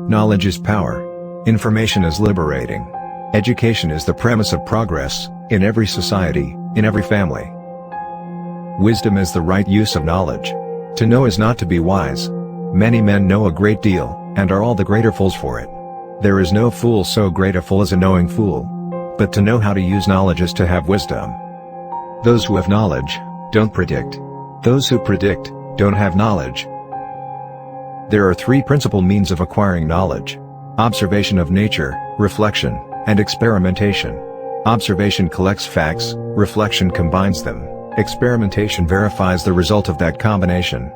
Knowledge is power. Information is liberating. Education is the premise of progress, in every society, in every family. Wisdom is the right use of knowledge. To know is not to be wise. Many men know a great deal, and are all the greater fools for it. There is no fool so great a fool as a knowing fool. But to know how to use knowledge is to have wisdom. Those who have knowledge, don't predict. Those who predict, don't have knowledge. There are three principal means of acquiring knowledge: observation of nature, reflection, and experimentation. Observation collects facts, reflection combines them, experimentation verifies the result of that combination.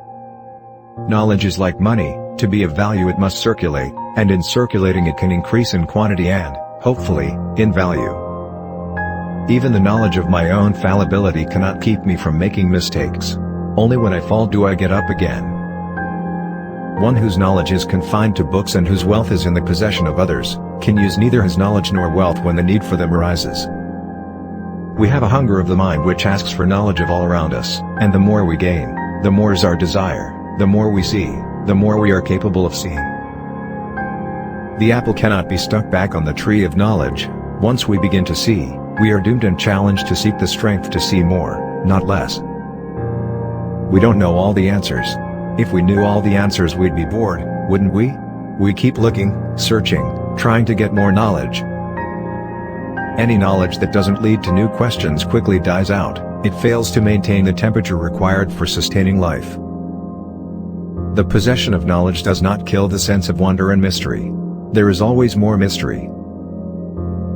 Knowledge is like money, to be of value it must circulate, and in circulating it can increase in quantity and, hopefully, in value. Even the knowledge of my own fallibility cannot keep me from making mistakes. Only when I fall do I get up again. One whose knowledge is confined to books and whose wealth is in the possession of others, can use neither his knowledge nor wealth when the need for them arises. We have a hunger of the mind which asks for knowledge of all around us, and the more we gain, the more is our desire, the more we see, the more we are capable of seeing. The apple cannot be stuck back on the tree of knowledge. Once we begin to see, we are doomed and challenged to seek the strength to see more, not less. We don't know all the answers. If we knew all the answers we'd be bored, wouldn't we? We keep looking, searching, trying to get more knowledge. Any knowledge that doesn't lead to new questions quickly dies out. It fails to maintain the temperature required for sustaining life. The possession of knowledge does not kill the sense of wonder and mystery. There is always more mystery.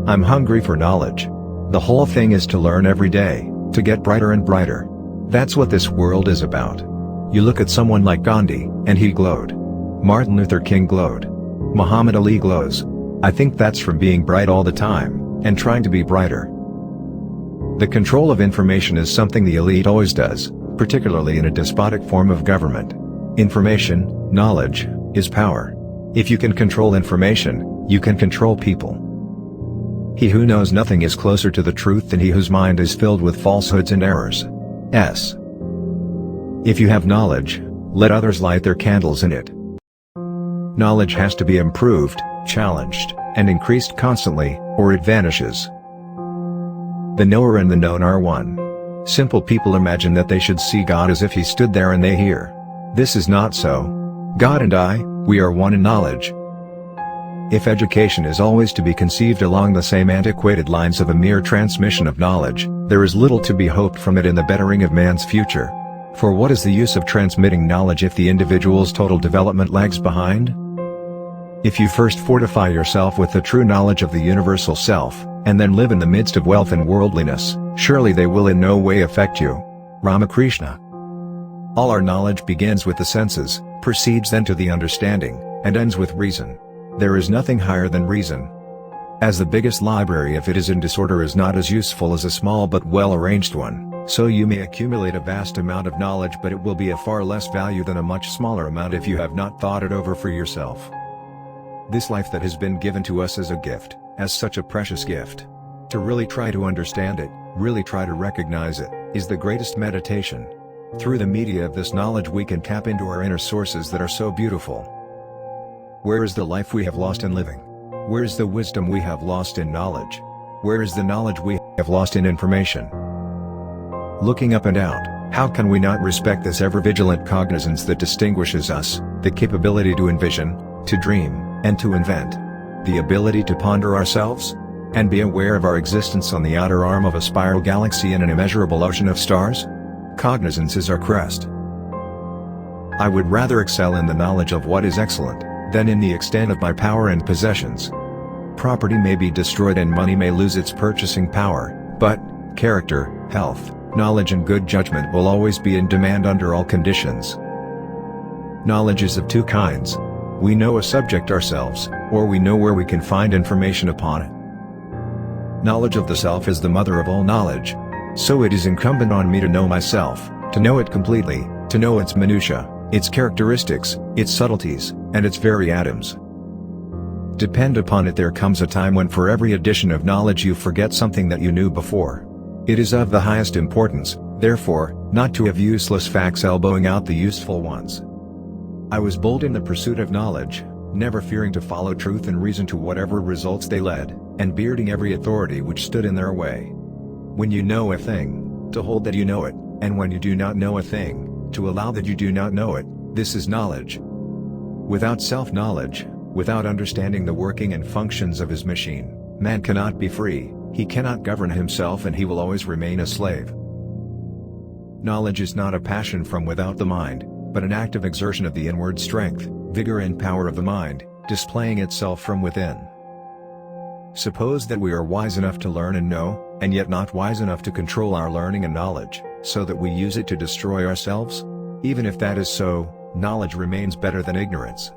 I'm hungry for knowledge. The whole thing is to learn every day, to get brighter and brighter. That's what this world is about. You look at someone like Gandhi, and he glowed. Martin Luther King glowed. Muhammad Ali glows. I think that's from being bright all the time, and trying to be brighter. The control of information is something the elite always does, particularly in a despotic form of government. Information, knowledge, is power. If you can control information, you can control people. He who knows nothing is closer to the truth than he whose mind is filled with falsehoods and errors. If you have knowledge, let others light their candles in it. Knowledge has to be improved, challenged, and increased constantly, or it vanishes. The knower and the known are one. Simple people imagine that they should see God as if he stood there and they hear. This is not so. God and I, we are one in knowledge. If education is always to be conceived along the same antiquated lines of a mere transmission of knowledge, there is little to be hoped from it in the bettering of man's future. For what is the use of transmitting knowledge if the individual's total development lags behind? If you first fortify yourself with the true knowledge of the universal self, and then live in the midst of wealth and worldliness, surely they will in no way affect you. Ramakrishna. All our knowledge begins with the senses, proceeds then to the understanding, and ends with reason. There is nothing higher than reason. As the biggest library if it is in disorder is not as useful as a small but well-arranged one, so you may accumulate a vast amount of knowledge but it will be of far less value than a much smaller amount if you have not thought it over for yourself. This life that has been given to us as a gift, as such a precious gift. To really try to understand it, really try to recognize it, is the greatest meditation. Through the media of this knowledge we can tap into our inner sources that are so beautiful. Where is the life we have lost in living? Where is the wisdom we have lost in knowledge? Where is the knowledge we have lost in information? Looking up and out, how can we not respect this ever-vigilant cognizance that distinguishes us, the capability to envision, to dream, and to invent? The ability to ponder ourselves? And be aware of our existence on the outer arm of a spiral galaxy in an immeasurable ocean of stars? Cognizance is our crest. I would rather excel in the knowledge of what is excellent, than in the extent of my power and possessions. Property may be destroyed and money may lose its purchasing power, but character, health, knowledge and good judgment will always be in demand under all conditions. Knowledge is of two kinds. We know a subject ourselves, or we know where we can find information upon it. Knowledge of the self is the mother of all knowledge. So it is incumbent on me to know myself, to know it completely, to know its minutiae, its characteristics, its subtleties, and its very atoms. Depend upon it there comes a time when for every addition of knowledge you forget something that you knew before. It is of the highest importance, therefore, not to have useless facts elbowing out the useful ones. I was bold in the pursuit of knowledge, never fearing to follow truth and reason to whatever results they led, and bearding every authority which stood in their way. When you know a thing, to hold that you know it, and when you do not know a thing, to allow that you do not know it, this is knowledge. Without self-knowledge, without understanding the working and functions of his machine, man cannot be free, he cannot govern himself, and he will always remain a slave. Knowledge is not a passion from without the mind, but an active exertion of the inward strength, vigor and power of the mind, displaying itself from within. Suppose that we are wise enough to learn and know, and yet not wise enough to control our learning and knowledge, so that we use it to destroy ourselves? Even if that is so, knowledge remains better than ignorance.